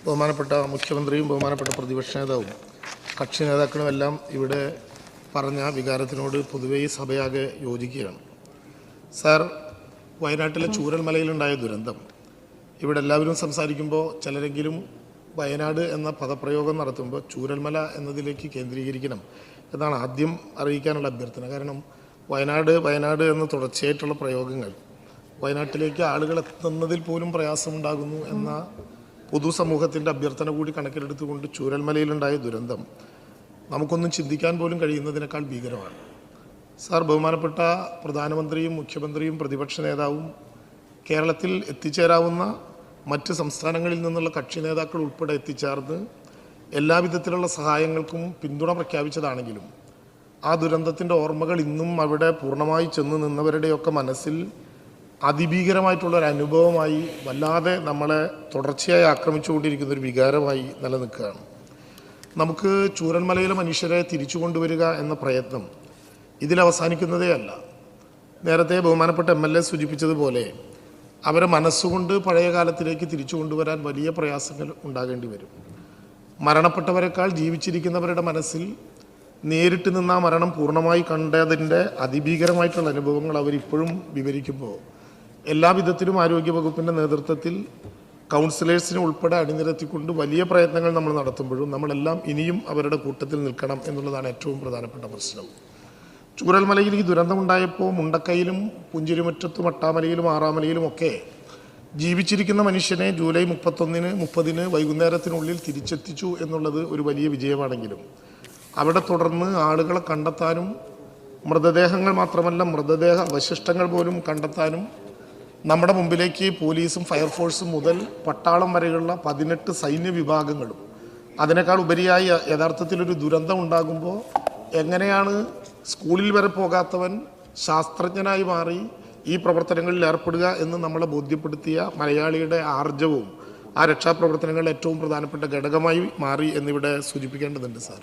ബഹുമാനപ്പെട്ട മുഖ്യമന്ത്രിയും ബഹുമാനപ്പെട്ട പ്രതിപക്ഷ നേതാവും കക്ഷി നേതാക്കളുമെല്ലാം ഇവിടെ പറഞ്ഞ വികാരത്തിനോട് പൊതുവെ ഈ സഭയാകെ യോജിക്കുകയാണ്. സാർ, വയനാട്ടിലെ ചൂരൽമലയിലുണ്ടായ ദുരന്തം ഇവിടെ എല്ലാവരും സംസാരിക്കുമ്പോൾ ചിലരെങ്കിലും വയനാട് എന്ന പദപ്രയോഗം നടത്തുമ്പോൾ ചൂരൽമല എന്നതിലേക്ക് കേന്ദ്രീകരിക്കണം എന്നാണ് ആദ്യം അറിയിക്കാനുള്ള അഭ്യർത്ഥന. കാരണം വയനാട് എന്ന് തുടർച്ചയായിട്ടുള്ള പ്രയോഗങ്ങൾ വയനാട്ടിലേക്ക് ആളുകൾ എത്തുന്നതിൽ പോലും പ്രയാസമുണ്ടാകുന്നു എന്ന പൊതുസമൂഹത്തിൻ്റെ അഭ്യർത്ഥന കൂടി കണക്കിലെടുത്തുകൊണ്ട് ചൂരൽമലയിലുണ്ടായ ദുരന്തം നമുക്കൊന്നും ചിന്തിക്കാൻ പോലും കഴിയുന്നതിനേക്കാൾ ഭീകരമാണ്. സാർ, ബഹുമാനപ്പെട്ട പ്രധാനമന്ത്രിയും മുഖ്യമന്ത്രിയും പ്രതിപക്ഷ നേതാവും കേരളത്തിൽ എത്തിച്ചേരാവുന്ന മറ്റ് സംസ്ഥാനങ്ങളിൽ നിന്നുള്ള കക്ഷി നേതാക്കൾ ഉൾപ്പെടെ എത്തിച്ചേർന്ന് എല്ലാവിധത്തിലുള്ള സഹായങ്ങൾക്കും പിന്തുണ പ്രഖ്യാപിച്ചതാണെങ്കിലും ആ ദുരന്തത്തിൻ്റെ ഓർമ്മകൾ ഇന്നും അവിടെ പൂർണ്ണമായി ചെന്ന് നിന്നവരുടെയൊക്കെ മനസ്സിൽ അതിഭീകരമായിട്ടുള്ളൊരു അനുഭവമായി വല്ലാതെ നമ്മളെ തുടർച്ചയായി ആക്രമിച്ചുകൊണ്ടിരിക്കുന്ന ഒരു വികാരമായി നിലനിൽക്കുകയാണ്. നമുക്ക് ചൂരൽമലയിലെ മനുഷ്യരെ തിരിച്ചു കൊണ്ടുവരിക എന്ന പ്രയത്നം ഇതിലവസാനിക്കുന്നതേ അല്ല. നേരത്തെ ബഹുമാനപ്പെട്ട MLA സൂചിപ്പിച്ചതുപോലെ അവരെ മനസ്സുകൊണ്ട് പഴയ കാലത്തിലേക്ക് തിരിച്ചു കൊണ്ടുവരാൻ വലിയ പ്രയാസങ്ങൾ ഉണ്ടാകേണ്ടി വരും. മരണപ്പെട്ടവരെക്കാൾ ജീവിച്ചിരിക്കുന്നവരുടെ മനസ്സിൽ നേരിട്ട് നിന്ന് ആ മരണം പൂർണ്ണമായി കണ്ടതിൻ്റെ അതിഭീകരമായിട്ടുള്ള അനുഭവങ്ങൾ അവരിപ്പോഴും വിവരിക്കുമ്പോൾ എല്ലാവിധത്തിലും ആരോഗ്യവകുപ്പിൻ്റെ നേതൃത്വത്തിൽ കൗൺസിലേഴ്സിനെ ഉൾപ്പെടെ അണിനിരത്തിക്കൊണ്ട് വലിയ പ്രയത്നങ്ങൾ നമ്മൾ നടത്തുമ്പോഴും നമ്മളെല്ലാം ഇനിയും അവരുടെ കൂട്ടത്തിൽ നിൽക്കണം എന്നുള്ളതാണ് ഏറ്റവും പ്രധാനപ്പെട്ട പ്രശ്നം. ചൂരൽമലയിൽ ഈ ദുരന്തമുണ്ടായപ്പോൾ മുണ്ടക്കയിലും പുഞ്ചിരിമുറ്റത്തും അട്ടാമലയിലും ആറാമലയിലും ഒക്കെ ജീവിച്ചിരിക്കുന്ന മനുഷ്യനെ ജൂലൈ 30 വൈകുന്നേരത്തിനുള്ളിൽ തിരിച്ചെത്തിച്ചു എന്നുള്ളത് ഒരു വലിയ വിജയമാണെങ്കിലും അവിടെ തുടർന്ന് ആളുകളെ കണ്ടെത്താനും മൃതദേഹങ്ങൾ മാത്രമല്ല മൃതദേഹ അവശിഷ്ടങ്ങൾ പോലും കണ്ടെത്താനും നമ്മുടെ മുമ്പിലേക്ക് പോലീസും ഫയർഫോഴ്സും മുതൽ പട്ടാളം വരെയുള്ള 18 സൈന്യ വിഭാഗങ്ങളും അതിനേക്കാൾ ഉപരിയായി യഥാർത്ഥത്തിലൊരു ദുരന്തം ഉണ്ടാകുമ്പോൾ എങ്ങനെയാണ് സ്കൂളിൽ വരെ പോകാത്തവൻ ശാസ്ത്രജ്ഞനായി മാറി ഈ പ്രവർത്തനങ്ങളിൽ ഏർപ്പെടുക എന്ന് നമ്മളെ ബോധ്യപ്പെടുത്തിയ മലയാളിയുടെ ആർജവും ആ രക്ഷാപ്രവർത്തനങ്ങളിൽ ഏറ്റവും പ്രധാനപ്പെട്ട ഘടകമായി മാറി എന്നിവിടെ സൂചിപ്പിക്കേണ്ടതുണ്ട്. സാർ,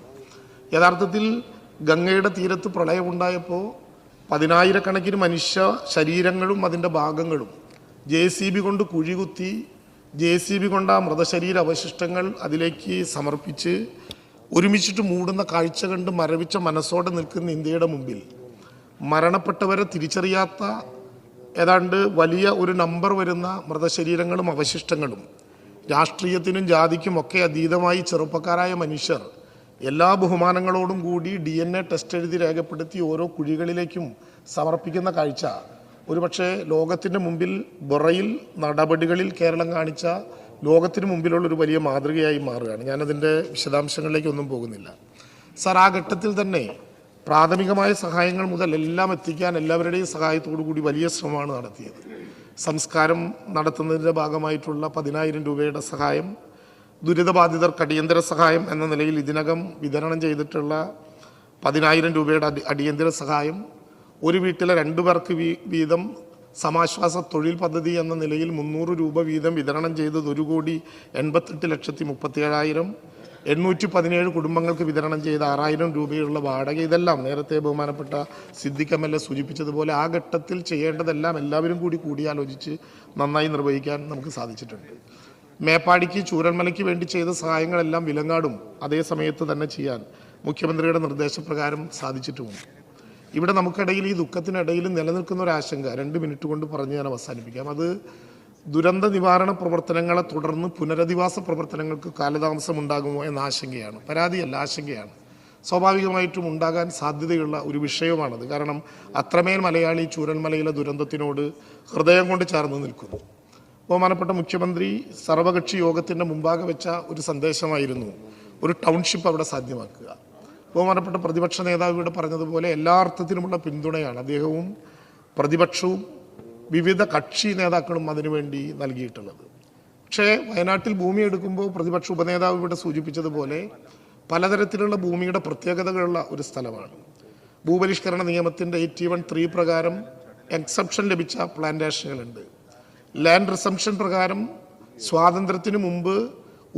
യഥാർത്ഥത്തിൽ ഗംഗയുടെ തീരത്ത് പ്രളയമുണ്ടായപ്പോൾ 10,000-കണക്കിന് മനുഷ്യ ശരീരങ്ങളും അതിൻ്റെ ഭാഗങ്ങളും JCB കൊണ്ട് കുഴികുത്തി JCB കൊണ്ട് ആ മൃതശരീര അവശിഷ്ടങ്ങൾ അതിലേക്ക് സമർപ്പിച്ച് ഒരുമിച്ചിട്ട് മൂടുന്ന കാഴ്ച കണ്ട് മരവിച്ച മനസ്സോടെ നിൽക്കുന്ന ഇന്ത്യയുടെ മുമ്പിൽ മരണപ്പെട്ടവരെ തിരിച്ചറിയാത്ത ഏതാണ്ട് വലിയ ഒരു നമ്പർ വരുന്ന മൃതശരീരങ്ങളും അവശിഷ്ടങ്ങളും രാഷ്ട്രീയത്തിനും ജാതിക്കും ഒക്കെ അതീതമായി ചെറുപ്പക്കാരായ മനുഷ്യർ എല്ലാ ബഹുമാനങ്ങളോടും കൂടി DNA ടെസ്റ്റ് എഴുതി രേഖപ്പെടുത്തി ഓരോ കുഴികളിലേക്കും സമർപ്പിക്കുന്ന കാഴ്ച ഒരുപക്ഷെ ലോകത്തിൻ്റെ മുമ്പിൽ ബൊറയിൽ നടപടികളിൽ കേരളം കാണിച്ച ലോകത്തിന് മുമ്പിലുള്ളൊരു വലിയ മാതൃകയായി മാറുകയാണ്. ഞാനതിൻ്റെ വിശദാംശങ്ങളിലേക്കൊന്നും പോകുന്നില്ല. സാർ, ആ ഘട്ടത്തിൽ തന്നെ പ്രാഥമികമായ സഹായങ്ങൾ മുതൽ എല്ലാം എത്തിക്കാൻ എല്ലാവരുടെയും സഹായത്തോടു കൂടി വലിയ ശ്രമമാണ് നടത്തിയത്. സംസ്കാരം നടത്തുന്നതിൻ്റെ ഭാഗമായിട്ടുള്ള 10,000 രൂപയുടെ സഹായം, ദുരിതബാധിതർക്ക് അടിയന്തര സഹായം എന്ന നിലയിൽ ഇതിനകം വിതരണം ചെയ്തിട്ടുള്ള 10,000 രൂപയുടെ അടിയന്തര സഹായം, ഒരു വീട്ടിലെ 2 പേർക്ക് വീതം സമാശ്വാസ തൊഴിൽ പദ്ധതി എന്ന നിലയിൽ 300 രൂപ വീതം വിതരണം ചെയ്തത് 1,88,37,000, 817 കുടുംബങ്ങൾക്ക് വിതരണം ചെയ്ത 6,000 രൂപയുള്ള വാടക, ഇതെല്ലാം നേരത്തെ ബഹുമാനപ്പെട്ട സിദ്ദിഖ് MLA സൂചിപ്പിച്ചതുപോലെ ആ ഘട്ടത്തിൽ ചെയ്യേണ്ടതെല്ലാം എല്ലാവരും കൂടി കൂടിയാലോചിച്ച് നന്നായി നിർവഹിക്കാൻ നമുക്ക് സാധിച്ചിട്ടുണ്ട്. മേപ്പാടിക്ക് ചൂരൽമലയ്ക്ക് വേണ്ടി ചെയ്ത സഹായങ്ങളെല്ലാം വിലങ്ങാടും അതേ സമയത്ത് തന്നെ ചെയ്യാൻ മുഖ്യമന്ത്രിയുടെ നിർദ്ദേശപ്രകാരം സാധിച്ചിട്ടുമുണ്ട്. ഇവിടെ നമുക്കിടയിൽ ഈ ദുഃഖത്തിനിടയിൽ നിലനിൽക്കുന്ന ഒരു ആശങ്ക 2 മിനിറ്റ് കൊണ്ട് പറഞ്ഞ് ഞാൻ അവസാനിപ്പിക്കാം. അത് ദുരന്ത നിവാരണ പ്രവർത്തനങ്ങളെ തുടർന്ന് പുനരധിവാസ പ്രവർത്തനങ്ങൾക്ക് കാലതാമസം ഉണ്ടാകുമോ എന്ന ആശങ്കയാണ്. പരാതിയല്ല, ആശങ്കയാണ്. സ്വാഭാവികമായിട്ടും ഉണ്ടാകാൻ സാധ്യതയുള്ള ഒരു വിഷയമാണത്. കാരണം അത്രമേൽ മലയാളി ചൂരൽമലയിലെ ദുരന്തത്തിനോട് ഹൃദയം കൊണ്ട് ചേർന്ന് നിൽക്കുന്നു. ബഹുമാനപ്പെട്ട മുഖ്യമന്ത്രി സർവകക്ഷി യോഗത്തിൻ്റെ മുമ്പാകെ വെച്ച ഒരു സന്ദേശമായിരുന്നു ഒരു ടൗൺഷിപ്പ് അവിടെ സാധ്യമാക്കുക. ബഹുമാനപ്പെട്ട പ്രതിപക്ഷ നേതാവ് ഇവിടെ പറഞ്ഞതുപോലെ എല്ലാ അർത്ഥത്തിലുമുള്ള പിന്തുണയാണ് അദ്ദേഹവും പ്രതിപക്ഷവും വിവിധ കക്ഷി നേതാക്കളും അതിനുവേണ്ടി നൽകിയിട്ടുള്ളത്. പക്ഷേ വയനാട്ടിൽ ഭൂമി എടുക്കുമ്പോൾ പ്രതിപക്ഷ ഉപനേതാവ് ഇവിടെ സൂചിപ്പിച്ചതുപോലെ പലതരത്തിലുള്ള ഭൂമിയുടെ പ്രത്യേകതകളുള്ള ഒരു സ്ഥലമാണ്. ഭൂപരിഷ്കരണ നിയമത്തിൻ്റെ 81(3) പ്രകാരം എക്സെപ്ഷൻ ലഭിച്ച പ്ലാന്റേഷനുകളുണ്ട്. ലാൻഡ് റിസംപ്ഷൻ പ്രകാരം സ്വാതന്ത്ര്യത്തിന് മുമ്പ്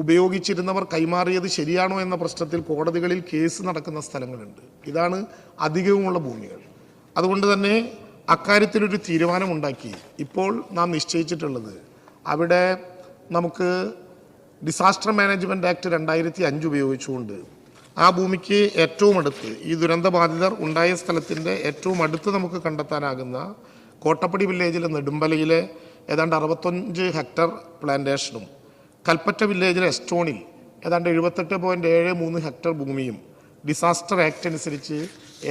ഉപയോഗിച്ചിരുന്നവർ കൈമാറിയത് ശരിയാണോ എന്ന പ്രശ്നത്തിൽ കോടതികളിൽ കേസ് നടക്കുന്ന സ്ഥലങ്ങളുണ്ട്. ഇതാണ് അധികവുമുള്ള ഭൂമികൾ. അതുകൊണ്ട് തന്നെ അക്കാര്യത്തിലൊരു തീരുമാനമുണ്ടാക്കി ഇപ്പോൾ നാം നിശ്ചയിച്ചിട്ടുള്ളത് അവിടെ നമുക്ക് ഡിസാസ്റ്റർ മാനേജ്മെൻറ്റ് ആക്ട് 2005 ഉപയോഗിച്ചുകൊണ്ട് ആ ഭൂമിക്ക് ഏറ്റവും അടുത്ത് ഈ ദുരന്തബാധിതർ ഉണ്ടായ സ്ഥലത്തിൻ്റെ ഏറ്റവും അടുത്ത് നമുക്ക് കണ്ടെത്താനാകുന്ന കോട്ടപ്പടി വില്ലേജിലെ നെടുമ്പലയിലെ ഏതാണ്ട് 65 ഹെക്ടർ പ്ലാന്റേഷനും കൽപ്പറ്റ വില്ലേജിലെ എസ്റ്റോണിൽ ഏതാണ്ട് 78.73 ഹെക്ടർ ഭൂമിയും ഡിസാസ്റ്റർ ആക്ട് അനുസരിച്ച്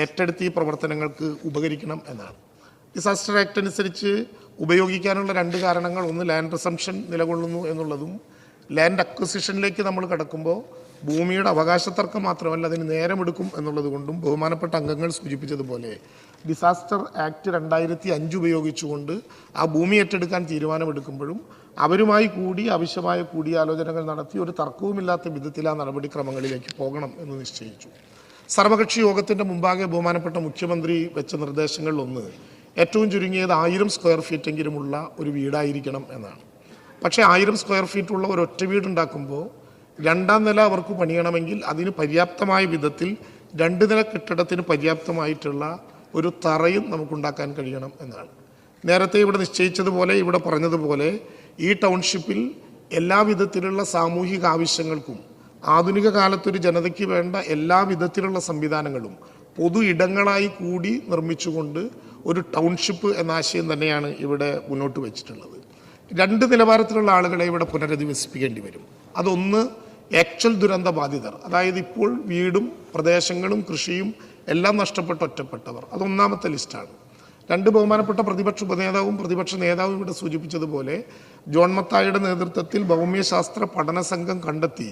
ഏറ്റെടുത്ത് ഈ പ്രവർത്തനങ്ങൾക്ക് ഉപകരിക്കണം എന്നാണ്. ഡിസാസ്റ്റർ ആക്ട് അനുസരിച്ച് ഉപയോഗിക്കാനുള്ള 2 കാരണങ്ങൾ, ഒന്ന് ലാൻഡ് റിസംഷൻ നിലകൊള്ളുന്നു എന്നുള്ളതും, ലാൻഡ് അക്വിസിഷനിലേക്ക് നമ്മൾ കടക്കുമ്പോൾ ഭൂമിയുടെ അവകാശ തർക്കം മാത്രമല്ല അതിന് നേരമെടുക്കും എന്നുള്ളത് കൊണ്ടും ബഹുമാനപ്പെട്ട അംഗങ്ങൾ സൂചിപ്പിച്ചതുപോലെ ഡിസാസ്റ്റർ ആക്ട് 2005 ഉപയോഗിച്ചുകൊണ്ട് ആ ഭൂമി ഏറ്റെടുക്കാൻ തീരുമാനമെടുക്കുമ്പോഴും അവരുമായി കൂടി ആവശ്യമായ കൂടിയാലോചനകൾ നടത്തി ഒരു തർക്കവുമില്ലാത്ത വിധത്തിൽ ആ നടപടിക്രമങ്ങളിലേക്ക് പോകണം എന്ന് നിശ്ചയിച്ചു. സർവകക്ഷി യോഗത്തിൻ്റെ മുമ്പാകെ ബഹുമാനപ്പെട്ട മുഖ്യമന്ത്രി വെച്ച നിർദ്ദേശങ്ങളിലൊന്ന് ഏറ്റവും ചുരുങ്ങിയത് 1000 സ്ക്വയർ ഫീറ്റെങ്കിലുമുള്ള ഒരു വീടായിരിക്കണം എന്നാണ്. പക്ഷേ 1000 സ്ക്വയർ ഫീറ്റുള്ള ഒരു ഒറ്റ വീടുണ്ടാക്കുമ്പോൾ 2ാം നില അവർക്ക് പണിയണമെങ്കിൽ അതിന് പര്യാപ്തമായ വിധത്തിൽ 2 നില കെട്ടിടത്തിന് പര്യാപ്തമായിട്ടുള്ള ഒരു തറയും നമുക്കുണ്ടാക്കാൻ കഴിയണം എന്നാണ്. നേരത്തെ ഇവിടെ നിശ്ചയിച്ചതുപോലെ, ഇവിടെ പറഞ്ഞതുപോലെ ഈ ടൗൺഷിപ്പിൽ എല്ലാ വിധത്തിലുള്ള സാമൂഹിക ആവശ്യങ്ങൾക്കും ആധുനിക കാലത്തൊരു ജനതയ്ക്ക് വേണ്ട എല്ലാ വിധത്തിലുള്ള സംവിധാനങ്ങളും പൊതു ഇടങ്ങളായി കൂടി നിർമ്മിച്ചുകൊണ്ട് ഒരു ടൗൺഷിപ്പ് എന്ന ആശയം തന്നെയാണ് ഇവിടെ മുന്നോട്ട് വെച്ചിട്ടുള്ളത്. 2 നിലവാരത്തിലുള്ള ആളുകളെ ഇവിടെ പുനരധിവസിപ്പിക്കേണ്ടി വരും. അതൊന്ന് ആക്ച്വൽ ദുരന്ത ബാധിതർ, അതായത് ഇപ്പോൾ വീടും പ്രദേശങ്ങളും കൃഷിയും എല്ലാം നഷ്ടപ്പെട്ട് ഒറ്റപ്പെട്ടവർ, അതൊന്നാമത്തെ ലിസ്റ്റാണ്. 2 ബഹുമാനപ്പെട്ട പ്രതിപക്ഷ ഉപനേതാവും പ്രതിപക്ഷ നേതാവും ഇവിടെ സൂചിപ്പിച്ചതുപോലെ ജോൺ മത്തായിയുടെ നേതൃത്വത്തിൽ ഭൗമ്യശാസ്ത്ര പഠന സംഘം കണ്ടെത്തി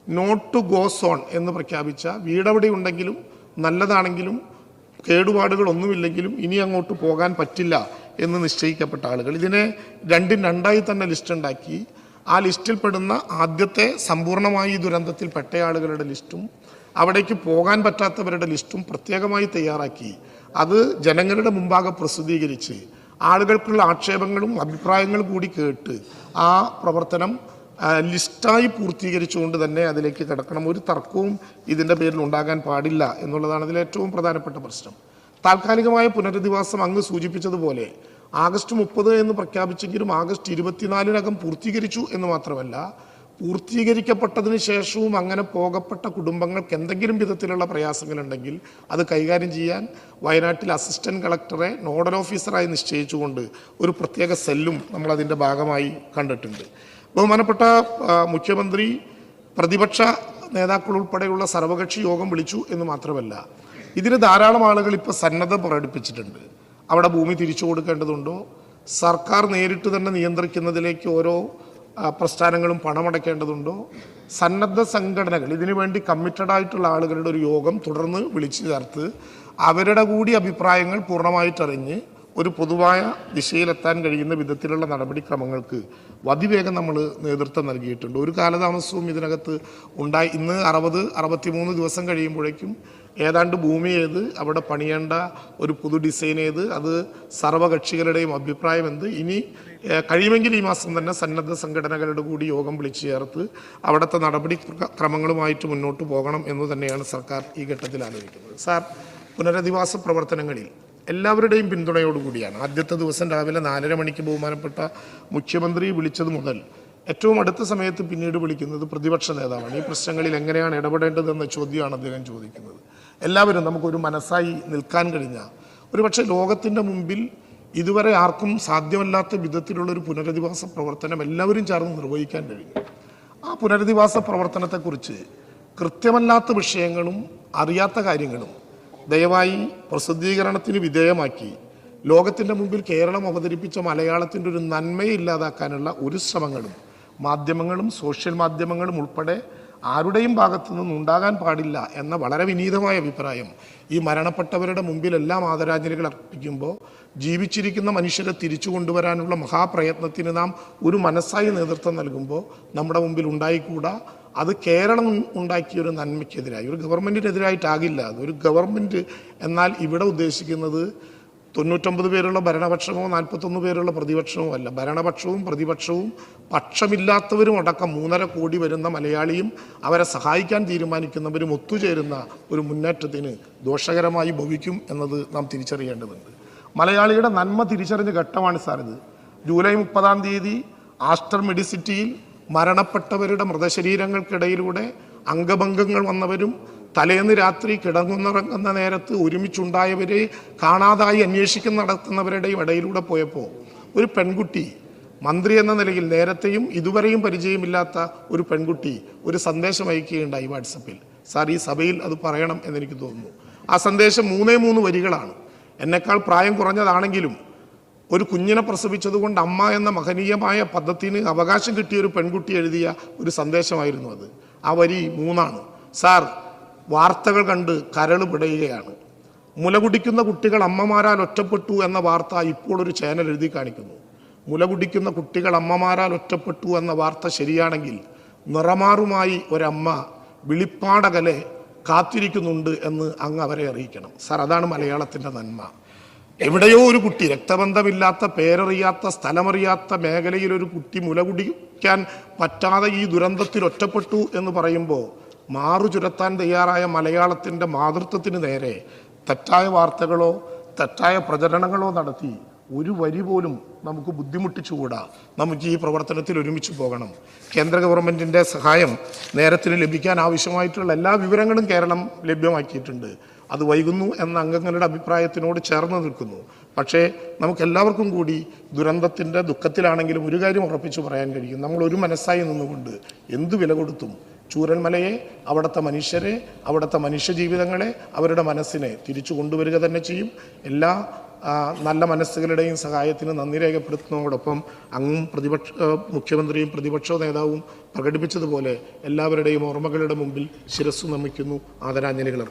നോട്ട് ടു ഗോ സോൺ എന്ന് പ്രഖ്യാപിച്ച വീടവിടെ ഉണ്ടെങ്കിലും നല്ലതാണെങ്കിലും കേടുപാടുകളൊന്നുമില്ലെങ്കിലും ഇനി അങ്ങോട്ട് പോകാൻ പറ്റില്ല എന്ന് നിശ്ചയിക്കപ്പെട്ട ആളുകൾ, ഇതിനെ 2-2ആയി തന്നെ ലിസ്റ്റ് ഉണ്ടാക്കി ആ ലിസ്റ്റിൽപ്പെടുന്ന ആദ്യത്തെ സമ്പൂർണ്ണമായി ദുരന്തത്തിൽ പെട്ട ആളുകളുടെ ലിസ്റ്റും അവിടേക്ക് പോകാൻ പറ്റാത്തവരുടെ ലിസ്റ്റും പ്രത്യേകമായി തയ്യാറാക്കി അത് ജനങ്ങളുടെ മുമ്പാകെ പ്രസിദ്ധീകരിച്ച് ആളുകൾക്കുള്ള ആക്ഷേപങ്ങളും അഭിപ്രായങ്ങളും കൂടി കേട്ട് ആ പ്രവർത്തനം ലിസ്റ്റായി പൂർത്തീകരിച്ചുകൊണ്ട് തന്നെ അതിലേക്ക് കിടക്കണം. ഒരു തർക്കവും ഇതിൻ്റെ പേരിൽ ഉണ്ടാകാൻ പാടില്ല എന്നുള്ളതാണ് അതിൽ ഏറ്റവും പ്രധാനപ്പെട്ട പ്രശ്നം. താൽക്കാലികമായ പുനരധിവാസം അങ്ങ് സൂചിപ്പിച്ചതുപോലെ ആഗസ്റ്റ് 30 എന്ന് പ്രഖ്യാപിച്ചെങ്കിലും ആഗസ്റ്റ് 24-നകം പൂർത്തീകരിച്ചു എന്ന് മാത്രമല്ല, പൂർത്തീകരിക്കപ്പെട്ടതിന് ശേഷവും അങ്ങനെ പോകപ്പെട്ട കുടുംബങ്ങൾക്ക് എന്തെങ്കിലും വിധത്തിലുള്ള പ്രയാസങ്ങളുണ്ടെങ്കിൽ അത് കൈകാര്യം ചെയ്യാൻ വയനാട്ടിൽ അസിസ്റ്റന്റ് കളക്ടറെ നോഡൽ ഓഫീസറായി നിശ്ചയിച്ചുകൊണ്ട് ഒരു പ്രത്യേക സെല്ലും നമ്മളതിൻ്റെ ഭാഗമായി കണ്ടിട്ടുണ്ട്. ബഹുമാനപ്പെട്ട മുഖ്യമന്ത്രി പ്രതിപക്ഷ നേതാക്കൾ ഉൾപ്പെടെയുള്ള സർവകക്ഷി യോഗം വിളിച്ചു എന്ന് മാത്രമല്ല, ഇതിന് ധാരാളം ആളുകൾ ഇപ്പോൾ സന്നദ്ധ പ്രകടിപ്പിച്ചിട്ടുണ്ട്. അവിടെ ഭൂമി തിരിച്ചു കൊടുക്കേണ്ടതുണ്ടോ, സർക്കാർ നേരിട്ട് തന്നെ നിയന്ത്രിക്കുന്നതിലേക്ക് ഓരോ പ്രസ്ഥാനങ്ങളും പണമടയ്ക്കേണ്ടതുണ്ടോ, സന്നദ്ധ സംഘടനകൾ ഇതിനു വേണ്ടി കമ്മിറ്റഡ് ആയിട്ടുള്ള ആളുകളുടെ ഒരു യോഗം തുടർന്ന് വിളിച്ചു ചേർത്ത് അവരുടെ കൂടി അഭിപ്രായങ്ങൾ പൂർണ്ണമായിട്ടറിഞ്ഞ് ഒരു പൊതുവായ ദിശയിലെത്താൻ കഴിയുന്ന വിധത്തിലുള്ള നടപടിക്രമങ്ങൾക്ക് അതിവേഗം നമ്മൾ നേതൃത്വം നൽകിയിട്ടുണ്ട്. ഒരു കാലതാമസവും ഇതിനകത്ത് ഉണ്ടായി. ഇന്ന് 60-63 ദിവസം കഴിയുമ്പോഴേക്കും ഏതാണ്ട് ഭൂമി ഏത്, അവിടെ പണിയേണ്ട ഒരു പുതു ഡിസൈൻ ഏത്, അത് സർവകക്ഷികളുടെയും അഭിപ്രായം എന്ത്, ഇനി കഴിയുമെങ്കിൽ ഈ മാസം തന്നെ സന്നദ്ധ സംഘടനകളുടെ കൂടി യോഗം വിളിച്ചു ചേർത്ത് അവിടുത്തെ നടപടി ക്രമങ്ങളുമായിട്ട് മുന്നോട്ട് പോകണം എന്ന് തന്നെയാണ് സർക്കാർ ഈ ഘട്ടത്തിൽ ആലോചിക്കുന്നത്. സാർ, പുനരധിവാസ പ്രവർത്തനങ്ങളിൽ എല്ലാവരുടെയും പിന്തുണയോടുകൂടിയാണ്. ആദ്യത്തെ ദിവസം രാവിലെ 4:30 മണിക്ക് ബഹുമാനപ്പെട്ട മുഖ്യമന്ത്രി വിളിച്ചത് മുതൽ ഏറ്റവും അടുത്ത സമയത്ത് പിന്നീട് വിളിക്കുന്നത് പ്രതിപക്ഷ നേതാവാണ്. ഈ പ്രശ്നങ്ങളിൽ എങ്ങനെയാണ് ഇടപെടേണ്ടതെന്ന ചോദ്യമാണ് അദ്ദേഹം ചോദിക്കുന്നത്. എല്ലാവരും നമുക്കൊരു മനസ്സായി നിൽക്കാൻ കഴിഞ്ഞ, ഒരുപക്ഷെ ലോകത്തിൻ്റെ മുമ്പിൽ ഇതുവരെ ആർക്കും സാധ്യമല്ലാത്ത വിധത്തിലുള്ളൊരു പുനരധിവാസ പ്രവർത്തനം എല്ലാവരും ചേർന്ന് നിർവഹിക്കാൻ കഴിഞ്ഞു. ആ പുനരധിവാസ പ്രവർത്തനത്തെക്കുറിച്ച് കൃത്യമല്ലാത്ത വിഷയങ്ങളും അറിയാത്ത കാര്യങ്ങളും ദയവായി പ്രസിദ്ധീകരണത്തിന് വിധേയമാക്കി ലോകത്തിൻ്റെ മുമ്പിൽ കേരളം അവതരിപ്പിച്ച മലയാളത്തിൻ്റെ ഒരു നന്മയെ ഇല്ലാതാക്കാനുള്ള ഒരു ശ്രമങ്ങളും മാധ്യമങ്ങളും സോഷ്യൽ മാധ്യമങ്ങളും ഉൾപ്പെടെ ആരുടെയും ഭാഗത്തു നിന്നും ഉണ്ടാകാൻ പാടില്ല എന്ന വളരെ വിനീതമായ അഭിപ്രായം ഈ മരണപ്പെട്ടവരുടെ മുമ്പിലെല്ലാം ആദരാഞ്ജലികൾ അർപ്പിക്കുമ്പോൾ ജീവിച്ചിരിക്കുന്ന മനുഷ്യരെ തിരിച്ചു കൊണ്ടുവരാനുള്ള മഹാപ്രയത്നത്തിന് നാം ഒരു മനസ്സായി നേതൃത്വം നൽകുമ്പോൾ നമ്മുടെ മുമ്പിൽ ഉണ്ടായിക്കൂടാ. അത് കേരളം ഉണ്ടാക്കിയൊരു നന്മയ്ക്കെതിരായി, ഒരു ഗവൺമെൻറ്റിനെതിരായിട്ടാകില്ല. അതൊരു ഗവൺമെൻറ് എന്നാൽ ഇവിടെ ഉദ്ദേശിക്കുന്നത് 99 പേരുള്ള ഭരണപക്ഷമോ 41 പേരുള്ള പ്രതിപക്ഷമോ അല്ല. ഭരണപക്ഷവും പ്രതിപക്ഷവും പക്ഷമില്ലാത്തവരും അടക്കം 3.5 കോടി വരുന്ന മലയാളിയും അവരെ സഹായിക്കാൻ തീരുമാനിക്കുന്നവരും ഒത്തുചേരുന്ന ഒരു മുന്നേറ്റത്തിന് ദോഷകരമായി ഭവിക്കും എന്നത് നാം തിരിച്ചറിയേണ്ടതുണ്ട്. മലയാളിയുടെ നന്മ തിരിച്ചറിഞ്ഞ ഘട്ടമാണ് സാർ ഇത്. ജൂലൈ 30-ാം തീയതി ആസ്റ്റർ മെഡിസിറ്റിയിൽ മരണപ്പെട്ടവരുടെ മൃതശരീരങ്ങൾക്കിടയിലൂടെ അംഗഭംഗങ്ങൾ വന്നവരും തലേന്ന് രാത്രി കിടങ്ങുന്നിറങ്ങുന്ന നേരത്ത് ഒരുമിച്ചുണ്ടായവരെ കാണാതായി അന്വേഷിക്കുന്ന നടത്തുന്നവരുടെയും ഇടയിലൂടെ പോയപ്പോൾ ഒരു പെൺകുട്ടി, മന്ത്രി എന്ന നിലയിൽ നേരത്തെയും ഇതുവരെയും പരിചയമില്ലാത്ത ഒരു പെൺകുട്ടി ഒരു സന്ദേശം അയക്കുകയുണ്ടായി വാട്സപ്പിൽ. സാർ, ഈ സഭയിൽ അത് പറയണം എന്നെനിക്ക് തോന്നുന്നു. ആ സന്ദേശം 3 വരികളാണ്. എന്നെക്കാൾ പ്രായം കുറഞ്ഞതാണെങ്കിലും ഒരു കുഞ്ഞിനെ പ്രസവിച്ചതുകൊണ്ട് അമ്മ എന്ന മഹനീയമായ പദ്ധതിന് അവകാശം കിട്ടിയ ഒരു പെൺകുട്ടി എഴുതിയ ഒരു സന്ദേശമായിരുന്നു അത്. ആ വരി 3. സാർ, വാർത്തകൾ കണ്ട് കരള് പിടയുകയാണ്. മുലകുടിക്കുന്ന കുട്ടികൾ അമ്മമാരാൽ ഒറ്റപ്പെട്ടു എന്ന വാർത്ത ഇപ്പോൾ ഒരു ചാനൽ എഴുതി കാണിക്കുന്നു. മുലകുടിക്കുന്ന കുട്ടികൾ അമ്മമാരാൽ ഒറ്റപ്പെട്ടു എന്ന വാർത്ത ശരിയാണെങ്കിൽ നിറമാറുമായി ഒരമ്മ വിളിപ്പാടകലെ കാത്തിരിക്കുന്നുണ്ട് എന്ന് അങ്ങ് അവരെ അറിയിക്കണം. സാർ, അതാണ് മലയാളത്തിൻ്റെ നന്മ. എവിടെയോ ഒരു കുട്ടി, രക്തബന്ധമില്ലാത്ത, പേരറിയാത്ത, സ്ഥലമറിയാത്ത മേഖലയിലൊരു കുട്ടി മുലകുടിക്കാൻ പറ്റാതെ ഈ ദുരന്തത്തിൽ ഒറ്റപ്പെട്ടു എന്ന് പറയുമ്പോൾ മാറു ചുരത്താൻ തയ്യാറായ മലയാളത്തിൻ്റെ മാതൃത്വത്തിന് നേരെ തെറ്റായ വാർത്തകളോ തെറ്റായ പ്രചരണങ്ങളോ നടത്തി ഒരു വരി പോലും നമുക്ക് ബുദ്ധിമുട്ടിച്ചുകൂടാ. നമുക്ക് ഈ പ്രവർത്തനത്തിൽ ഒരുമിച്ച് പോകണം. കേന്ദ്ര ഗവൺമെൻറ്റിൻ്റെ സഹായം നേരത്തിന് ലഭിക്കാൻ ആവശ്യമായിട്ടുള്ള എല്ലാ വിവരങ്ങളും കേരളം ലഭ്യമാക്കിയിട്ടുണ്ട്. അത് വൈകുന്നു എന്ന അംഗങ്ങളുടെ അഭിപ്രായത്തിനോട് ചേർന്ന് നിൽക്കുന്നു. പക്ഷേ നമുക്കെല്ലാവർക്കും കൂടി ദുരന്തത്തിൻ്റെ ദുഃഖത്തിലാണെങ്കിലും ഒരു കാര്യം ഉറപ്പിച്ചു പറയാൻ കഴിയും. നമ്മൾ ഒരു മനസ്സായി നിന്നുകൊണ്ട് എന്തു വില കൊടുത്തും ചൂരൽമലയെ, അവിടുത്തെ മനുഷ്യരെ, അവിടുത്തെ മനുഷ്യജീവിതങ്ങളെ, അവരുടെ മനസ്സിനെ തിരിച്ചു കൊണ്ടുവരിക തന്നെ ചെയ്യും. എല്ലാ നല്ല മനസ്സുകളുടെയും സഹായത്തിന് നന്ദി രേഖപ്പെടുത്തുന്നതോടൊപ്പം അങ്ങും മുഖ്യമന്ത്രിയും പ്രതിപക്ഷ നേതാവും പ്രകടിപ്പിച്ചതുപോലെ എല്ലാവരുടെയും ഓർമ്മകളുടെ മുമ്പിൽ ശിരസ്സു നമിക്കുന്നു, ആദരാഞ്ജലികൾ.